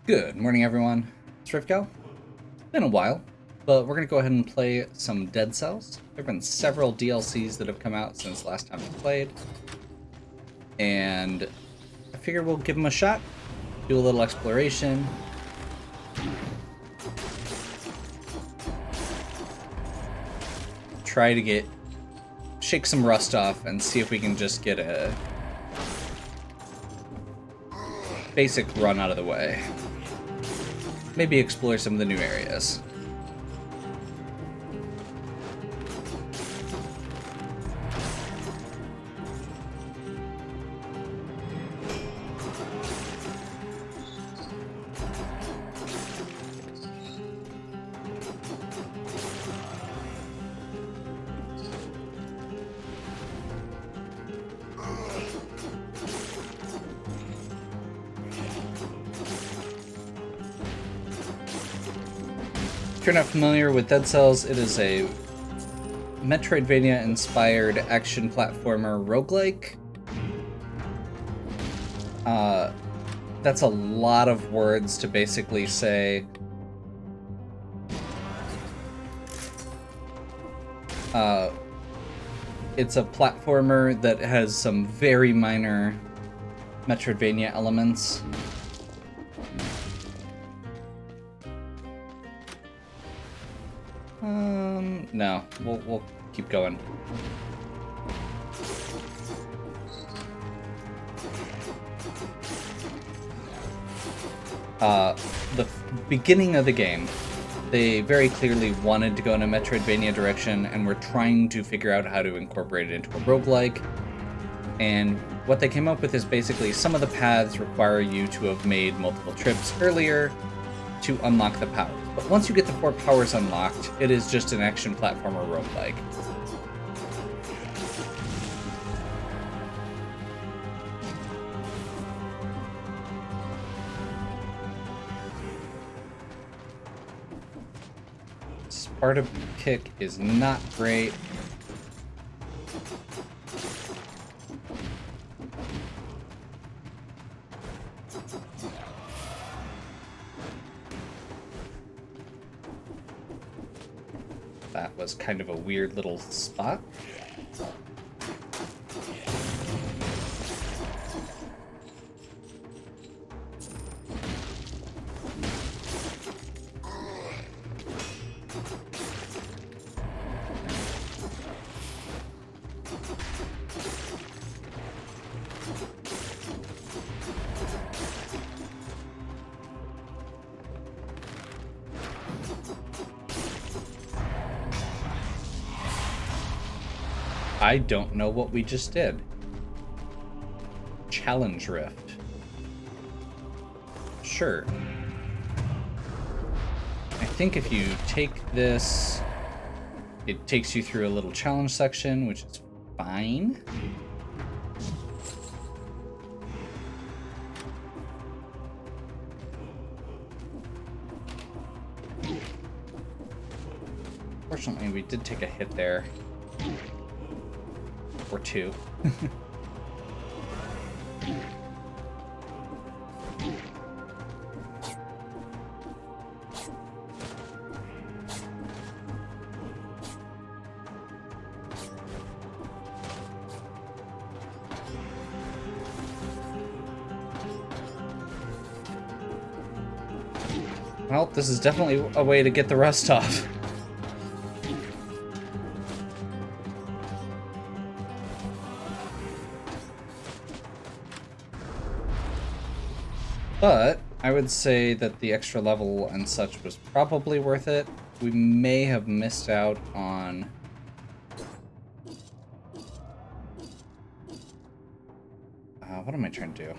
Good morning, everyone. It's Rivko. Been a while, but we're going to go ahead and play some Dead Cells. There have been several DLCs that have come out since last time we played, and I figure we'll give them a shot, do a little exploration. Try to shake some rust off and see if we can just get a basic run out of the way. Maybe explore some of the new areas. If you're not familiar with Dead Cells, it is a Metroidvania-inspired action platformer roguelike. That's a lot of words to basically say. It's a platformer that has some very minor Metroidvania elements. No, we'll keep going. The beginning of the game, they very clearly wanted to go in a Metroidvania direction and were trying to figure out how to incorporate it into a roguelike. And what they came up with is basically some of the paths require you to have made multiple trips earlier to unlock the powers. But once you get the 4 powers unlocked, it is just an action platformer roguelike. Sparta kick is not great. That was kind of a weird little spot. I don't know what we just did. Challenge Rift. Sure. I think if you take this, it takes you through a little challenge section, which is fine. Fortunately, we did take a hit there. Or 2. Well, this is definitely a way to get the rust off. But I would say that the extra level and such was probably worth it. We may have missed out on... what am I trying to do?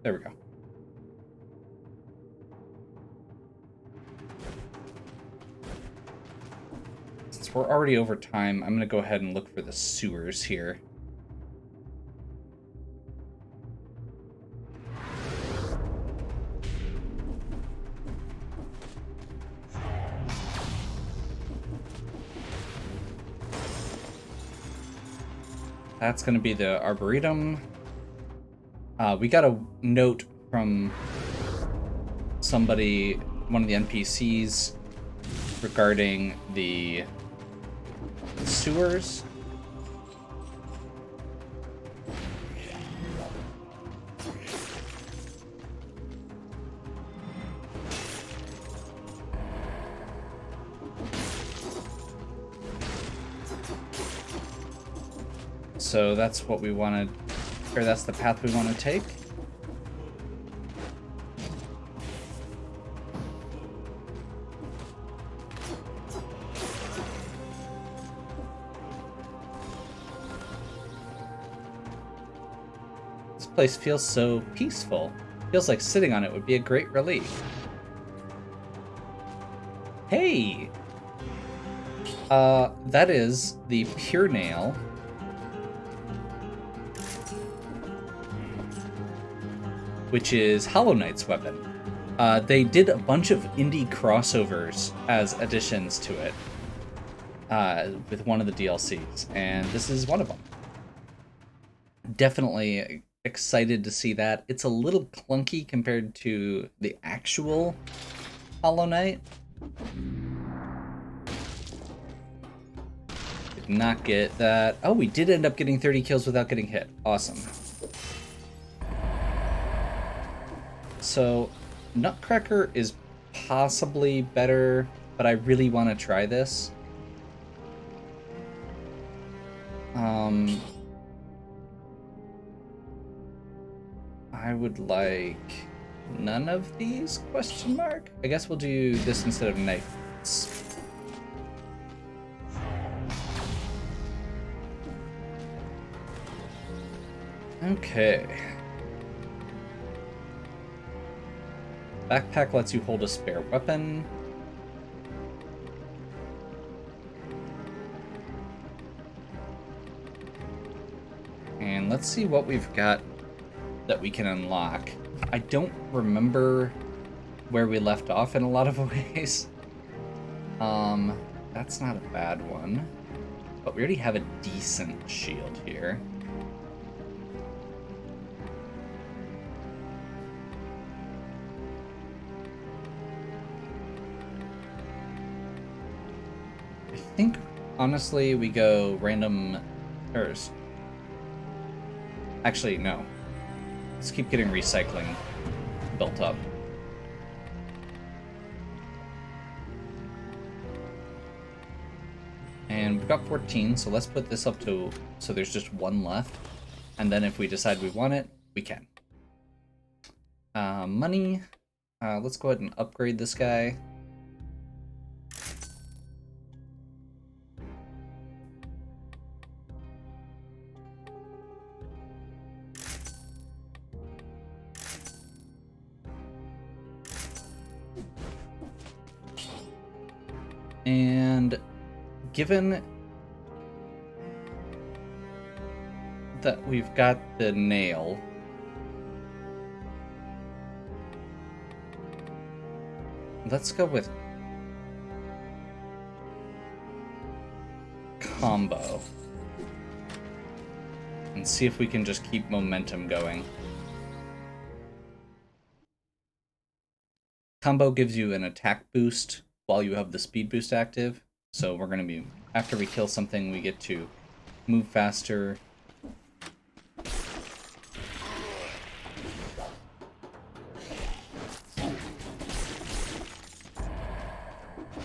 There we go. Since we're already over time, I'm going to go ahead and look for the sewers here. That's going to be the Arboretum. We got a note from somebody, one of the NPCs, regarding the sewers. So that's what we wanted, or that's the path we want to take. This place feels so peaceful. Feels like sitting on it would be a great relief. Hey! That is the Pure Nail. Which is Hollow Knight's weapon. They did a bunch of indie crossovers as additions to it with one of the DLCs, and this is one of them. Definitely excited to see that. It's a little clunky compared to the actual Hollow Knight. Did not get that. Oh, we did end up getting 30 kills without getting hit. Awesome. So, Nutcracker is possibly better, but I really want to try this. I would like none of these, question mark? I guess we'll do this instead of knights. Okay. Backpack lets you hold a spare weapon. And let's see what we've got that we can unlock. I don't remember where we left off in a lot of ways. That's not a bad one. But we already have a decent shield here. I think, honestly, we go random... Actually, no. Let's keep getting recycling built up. And we've got 14, so let's put this up to... so there's just one left. And then if we decide we want it, we can. Money. Let's go ahead and upgrade this guy. And given that we've got the nail, let's go with combo and see if we can just keep momentum going. Combo gives you an attack boost while you have the speed boost active. So we're going to be, after we kill something, we get to move faster.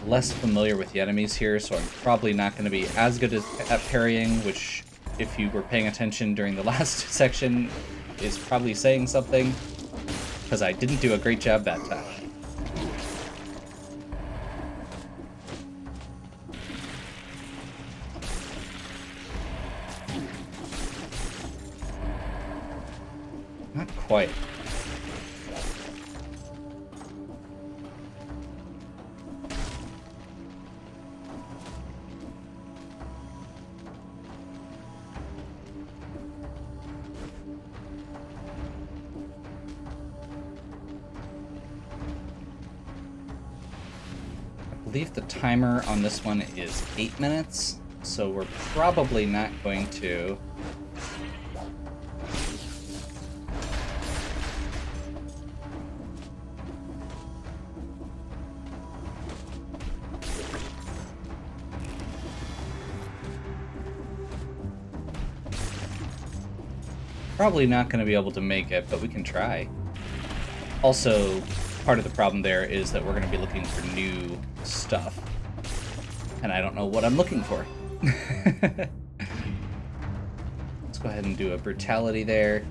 Less familiar with the enemies here, so I'm probably not going to be as good at parrying, which, if you were paying attention during the last section, is probably saying something, because I didn't do a great job that time. Not quite. I believe the timer on this one is 8 minutes, so we're probably not going to... probably not going to be able to make it, but we can try. Also, part of the problem there is that we're going to be looking for new stuff. And I don't know what I'm looking for. Let's go ahead and do a brutality there.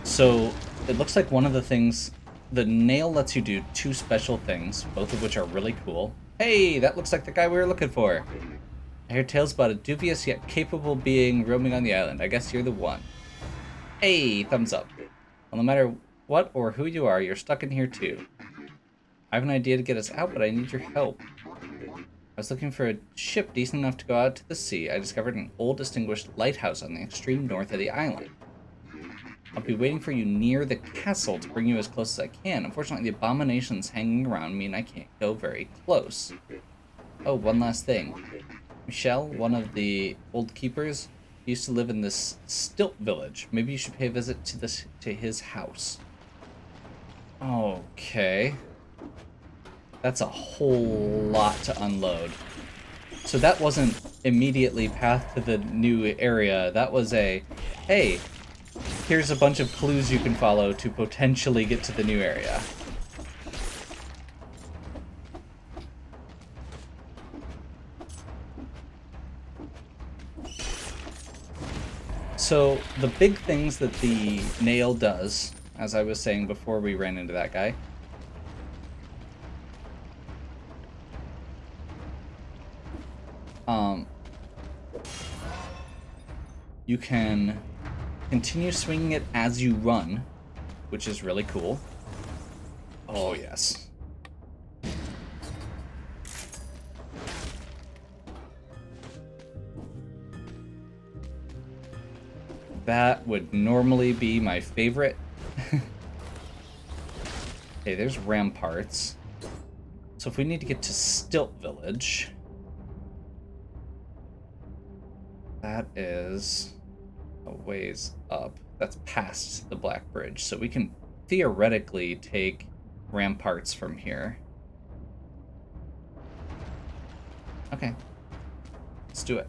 So it looks like one of the things, the nail lets you do 2 special things, both of which are really cool. Hey, that looks like the guy we were looking for. I hear tales about a dubious yet capable being roaming on the island. I guess you're the one. Hey, thumbs up. Well, no matter what or who you are, you're stuck in here too. I have an idea to get us out, but I need your help. I was looking for a ship decent enough to go out to the sea. I discovered an old distinguished lighthouse on the extreme north of the island. I'll be waiting for you near the castle to bring you as close as I can. Unfortunately, the abominations hanging around mean I can't go very close. Oh, one last thing. Michelle, one of the old keepers, used to live in this Stilt village. Maybe you should pay a visit to his house. Okay. That's a whole lot to unload. So that wasn't immediately path to the new area. That was a, hey, here's a bunch of clues you can follow to potentially get to the new area. So the big things that the nail does, as I was saying before we ran into that guy, you can continue swinging it as you run, which is really cool. Oh, yes. That would normally be my favorite. Okay, there's Ramparts. So if we need to get to Stilt Village, that is a ways up. That's past the Black Bridge. So we can theoretically take Ramparts from here. Okay. Let's do it.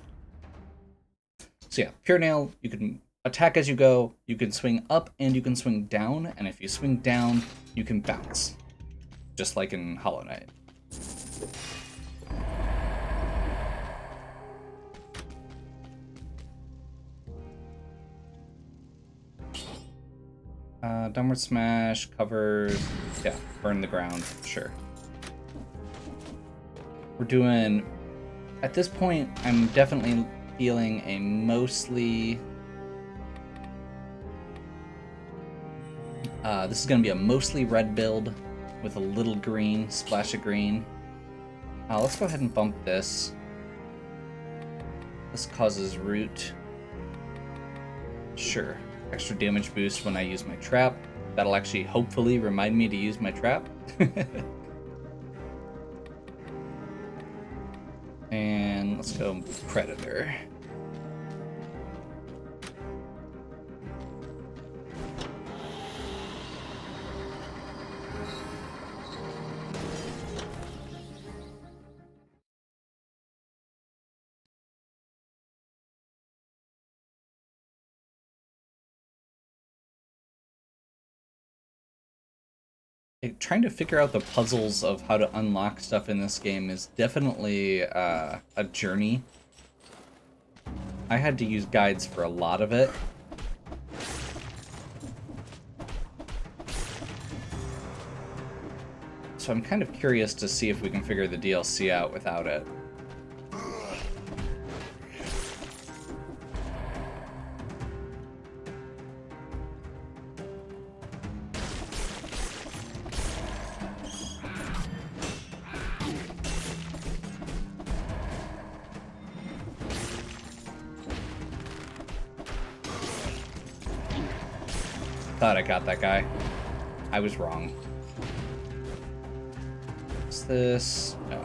So yeah, Pure Nail, you can attack as you go, you can swing up and you can swing down, and if you swing down, you can bounce. Just like in Hollow Knight. Downward smash, covers, yeah, burn the ground, sure. We're doing, at this point, I'm definitely feeling a mostly, this is going to be a mostly red build with a little green, splash of green. Let's go ahead and bump this. This causes root. Sure. Extra damage boost when I use my trap. That'll actually hopefully remind me to use my trap. And let's go Predator. Trying to figure out the puzzles of how to unlock stuff in this game is definitely a journey. I had to use guides for a lot of it. So I'm kind of curious to see if we can figure the DLC out without it. Thought I got that guy. I was wrong. What's this? No.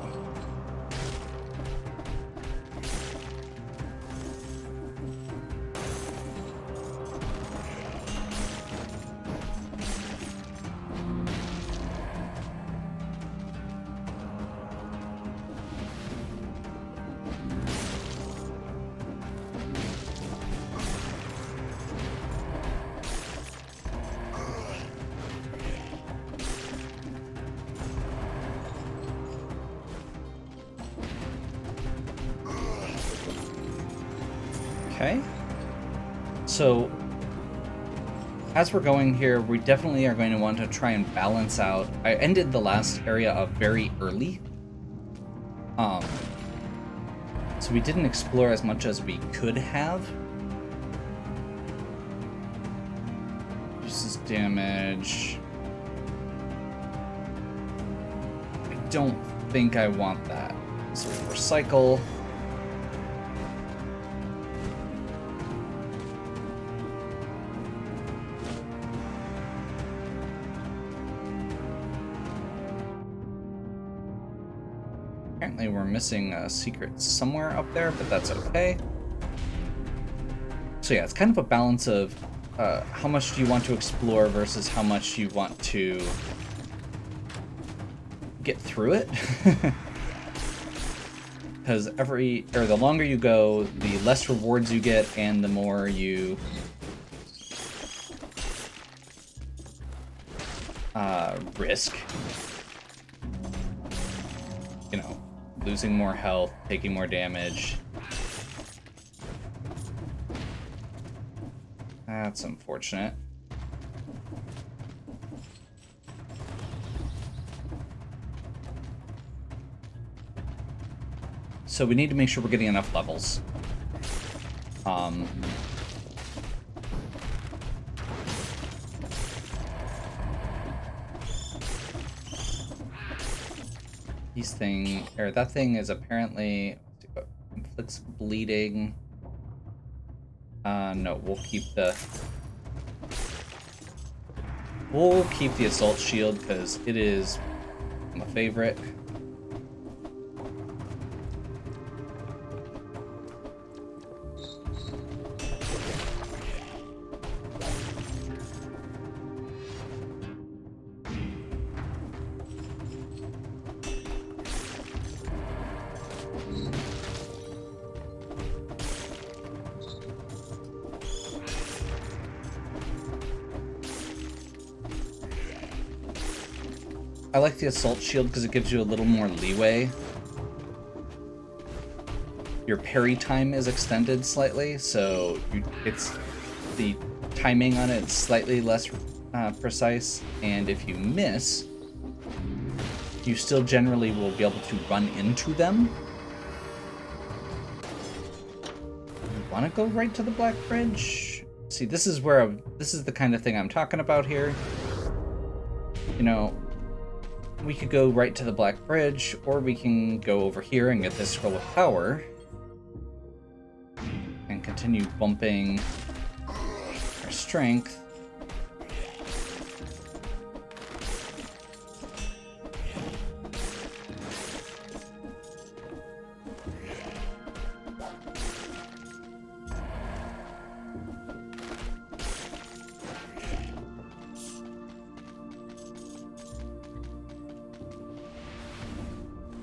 Okay. So, as we're going here, we definitely are going to want to try and balance out. I ended the last area up very early. So we didn't explore as much as we could have. Reduces damage. I don't think I want that. So we recycle. Apparently we're missing a secret somewhere up there, but that's okay. So yeah, it's kind of a balance of how much do you want to explore versus how much you want to get through it. Because the longer you go, the less rewards you get, and the more you risk. You know, losing more health, taking more damage. That's unfortunate. So we need to make sure we're getting enough levels. That thing is apparently inflicts bleeding. No, we'll keep the assault shield because it is my favorite. I like the assault shield because it gives you a little more leeway. Your parry time is extended slightly, so the timing on it is slightly less precise, and if you miss, you still generally will be able to run into them. You want to go right to the Black Bridge? See, this is the kind of thing I'm talking about here. You know, we could go right to the Black Bridge, or we can go over here and get this Scroll of Power and continue bumping our strength.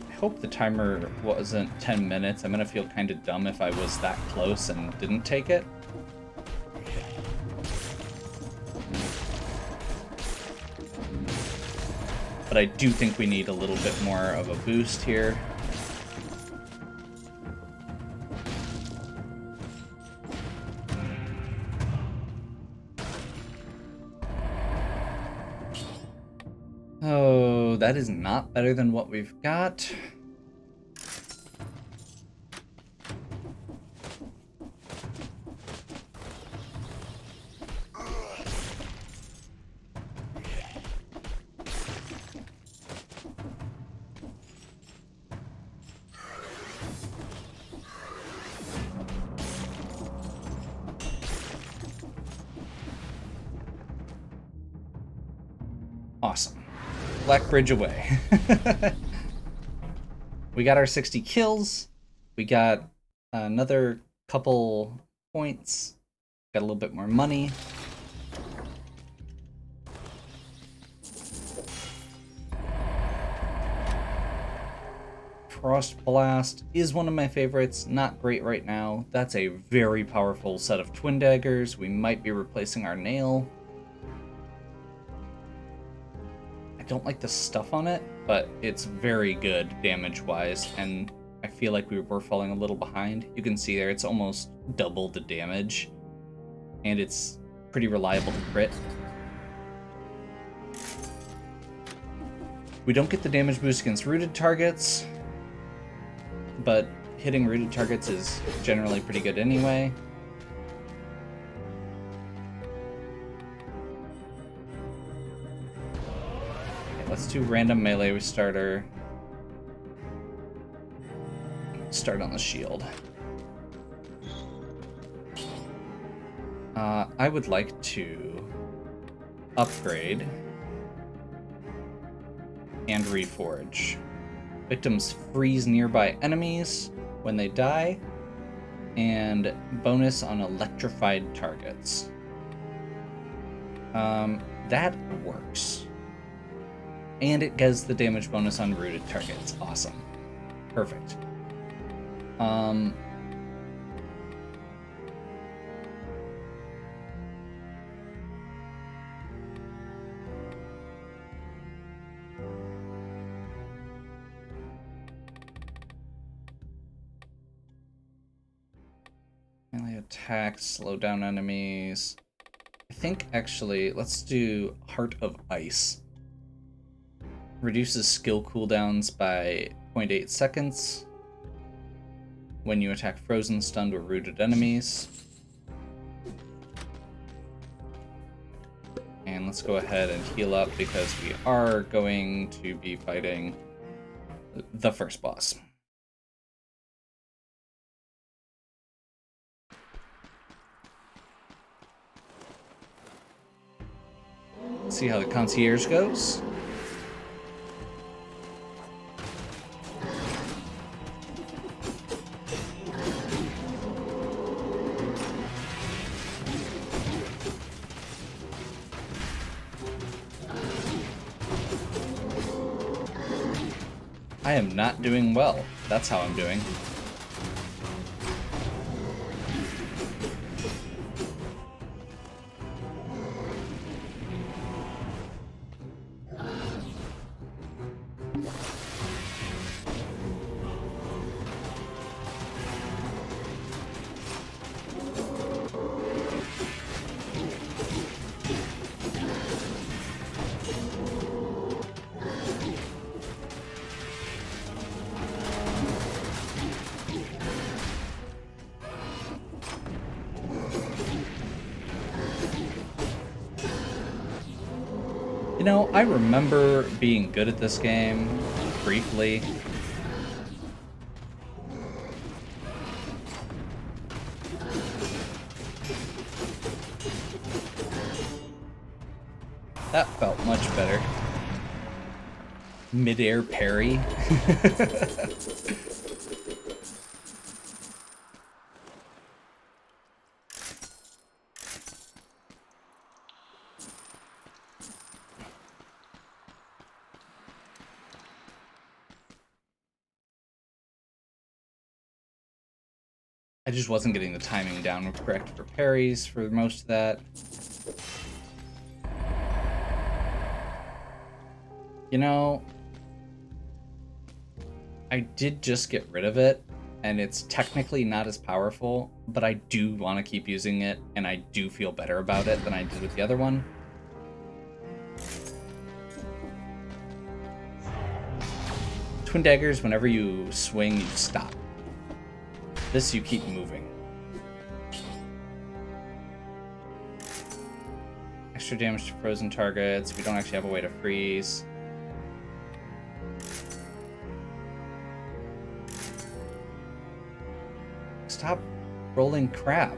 I hope the timer wasn't 10 minutes. I'm gonna feel kind of dumb if I was that close and didn't take it. But I do think we need a little bit more of a boost here. Oh, that is not better than what we've got. Awesome. Black Bridge away. We got our 60 kills. We got another couple points. Got a little bit more money. Frost Blast is one of my favorites. Not great right now. That's a very powerful set of twin daggers. We might be replacing our nail. I don't like the stuff on it, but it's very good damage-wise, and I feel like we were falling a little behind. You can see there it's almost double the damage, and it's pretty reliable to crit. We don't get the damage boost against rooted targets, but hitting rooted targets is generally pretty good anyway. Okay, let's do random melee starter. Start on the shield. I would like to upgrade and reforge. Victims freeze nearby enemies when they die, and bonus on electrified targets. That works. And it gets the damage bonus on rooted targets. Awesome. Perfect. Melee attacks, slow down enemies. I think actually, let's do Heart of Ice. Reduces skill cooldowns by 0.8 seconds when you attack frozen, stunned, or rooted enemies. And let's go ahead and heal up because we are going to be fighting the first boss. Let's see how the Concierge goes. I am not doing well. That's how I'm doing. You know, I remember being good at this game, briefly. That felt much better. Mid-air parry. I just wasn't getting the timing down correct for parries for most of that. You know, I did just get rid of it, and it's technically not as powerful, but I do want to keep using it, and I do feel better about it than I did with the other one. Twin daggers, whenever you swing, you stop. This, you keep moving. Extra damage to frozen targets. We don't actually have a way to freeze. Stop rolling crap.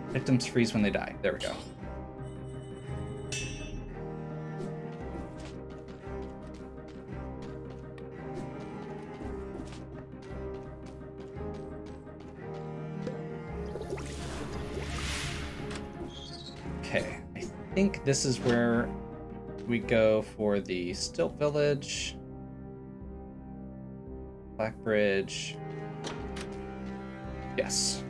Victims freeze when they die. There we go. Okay, I think this is where we go for the Stilt Village. Black Bridge. Yes.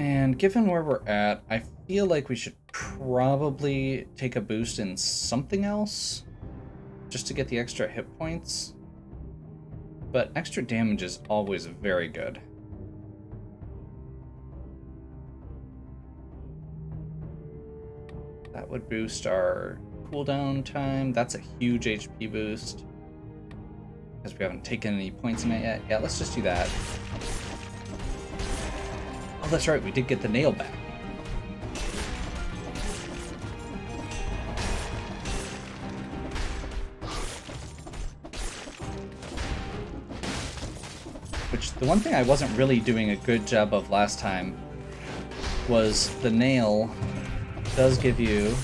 And given where we're at, I feel like we should probably take a boost in something else just to get the extra hit points. But extra damage is always very good. That would boost our cooldown time. That's a huge HP boost. Because we haven't taken any points in it yet. Yeah, let's just do that. Oh, that's right, we did get the nail back. Which, the one thing I wasn't really doing a good job of last time was the nail does give you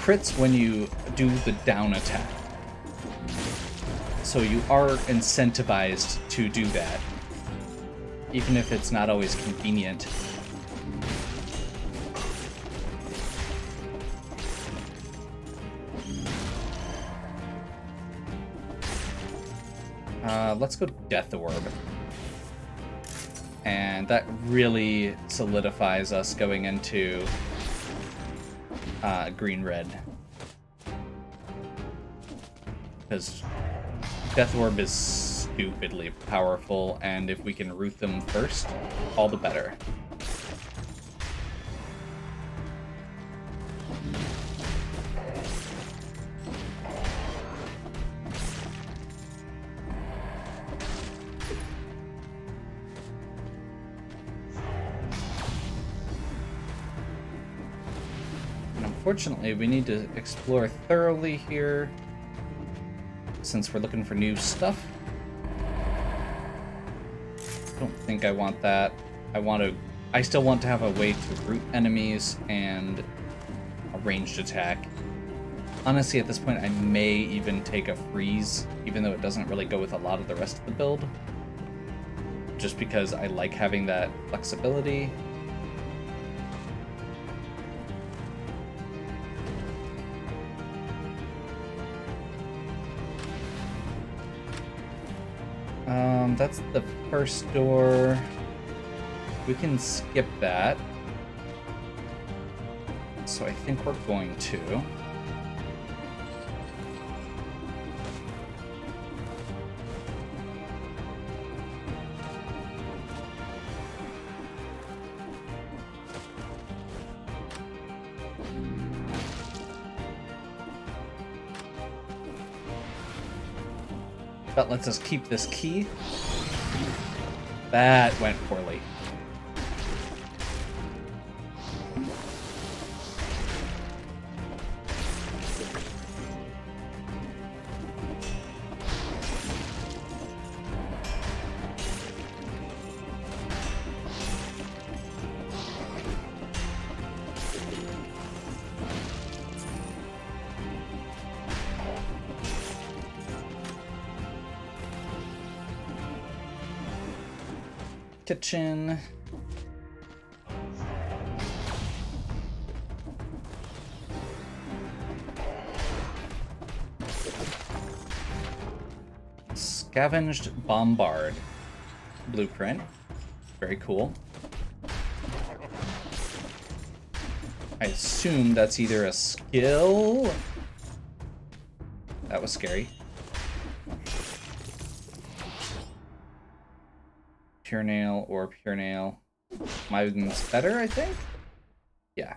crits when you do the down attack. So you are incentivized to do that, even if it's not always convenient. Let's go Death Orb. And that really solidifies us going into green-red. Because Death Orb is stupidly powerful, and if we can root them first, all the better. Unfortunately, we need to explore thoroughly here, since we're looking for new stuff. I don't think I want that. I still want to have a way to root enemies and a ranged attack. Honestly, at this point, I may even take a freeze, even though it doesn't really go with a lot of the rest of the build. Just because I like having that flexibility. That's the first door. We can skip that. So I think we're going to. That lets us keep this key. That went poorly. Kitchen. Scavenged Bombard blueprint. Very cool. I assume that's either a skill. That was scary. Pure nail or pure nail. Mine's better, I think? Yeah.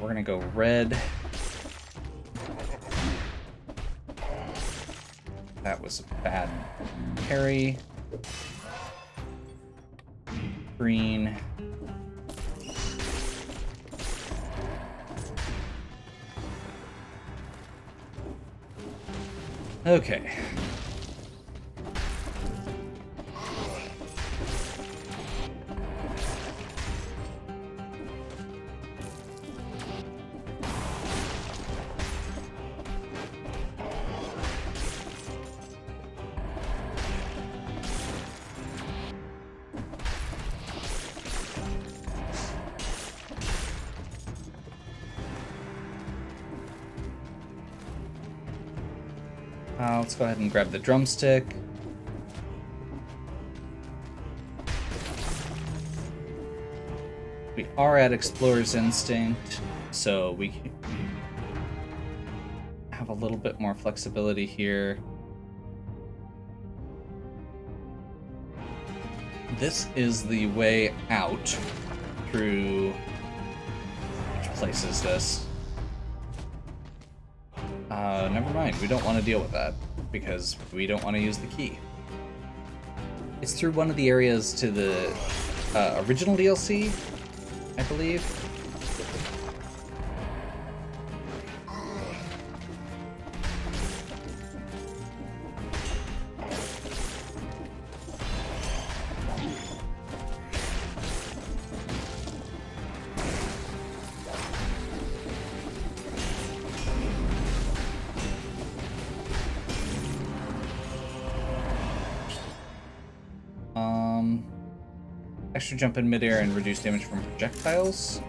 We're gonna go red. That was a bad parry. Green. Okay. Let's go ahead and grab the drumstick. We are at Explorer's Instinct, so we have a little bit more flexibility here. This is the way out through... Which place is this? Never mind. We don't want to deal with that because we don't want to use the key. It's through one of the areas to the original DLC, I believe. Extra jump in midair and reduce damage from projectiles.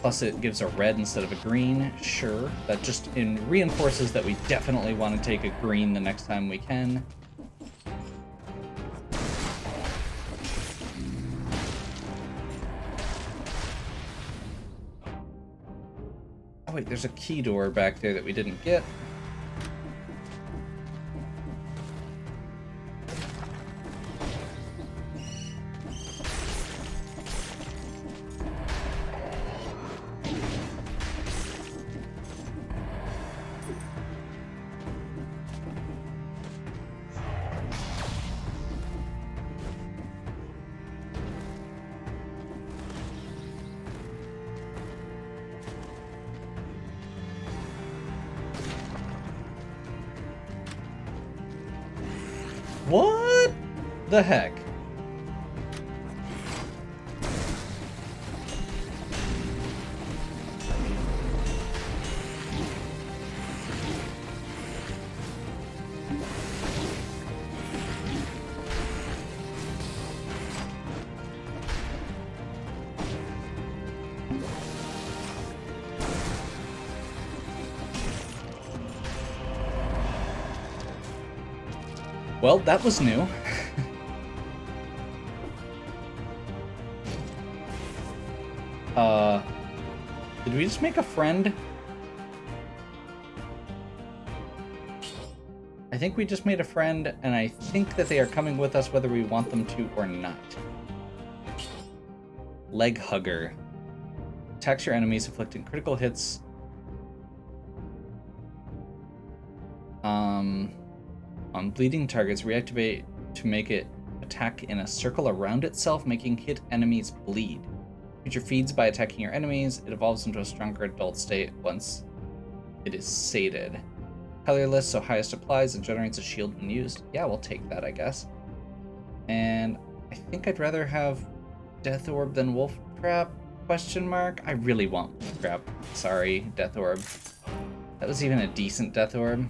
Plus it gives a red instead of a green. Sure, that just reinforces that we definitely want to take a green the next time we can. Oh wait, there's a key door back there that we didn't get. What the heck? Well, that was new. Did we just make a friend? I think we just made a friend, and I think that they are coming with us whether we want them to or not. Leg Hugger. Attacks your enemies, inflicting critical hits. On bleeding targets, reactivate to make it attack in a circle around itself, making hit enemies bleed. Creature feeds by attacking your enemies. It evolves into a stronger adult state once it is sated. Colorless, so highest applies and generates a shield when used. Yeah, we'll take that, I guess. And I think I'd rather have Death Orb than Wolf Trap? Question mark. I really want Wolf Trap. Sorry, Death Orb. That was even a decent Death Orb.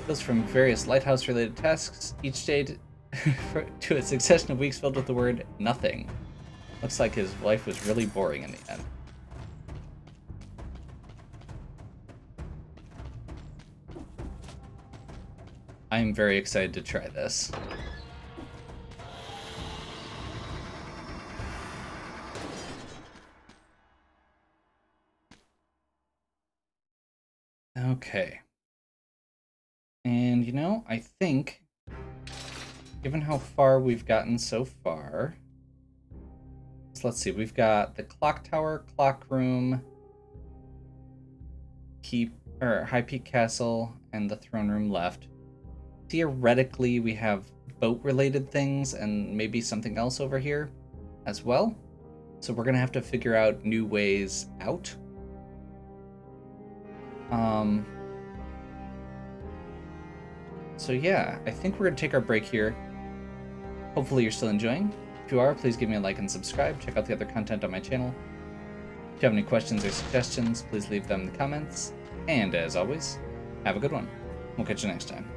Heals from various Lighthouse related tasks each day to a succession of weeks filled with the word nothing. Looks like his life was really boring in the end. I am very excited to try this. Okay. And, you know, I think, given how far we've gotten so far, so let's see, we've got the clock tower, clock room, High Peak Castle, and the throne room left. Theoretically, we have boat-related things and maybe something else over here as well. So we're gonna have to figure out new ways out. So yeah, I think we're gonna take our break here. Hopefully you're still enjoying. If you are, please give me a like and subscribe. Check out the other content on my channel. If you have any questions or suggestions, please leave them in the comments. And as always, have a good one. We'll catch you next time.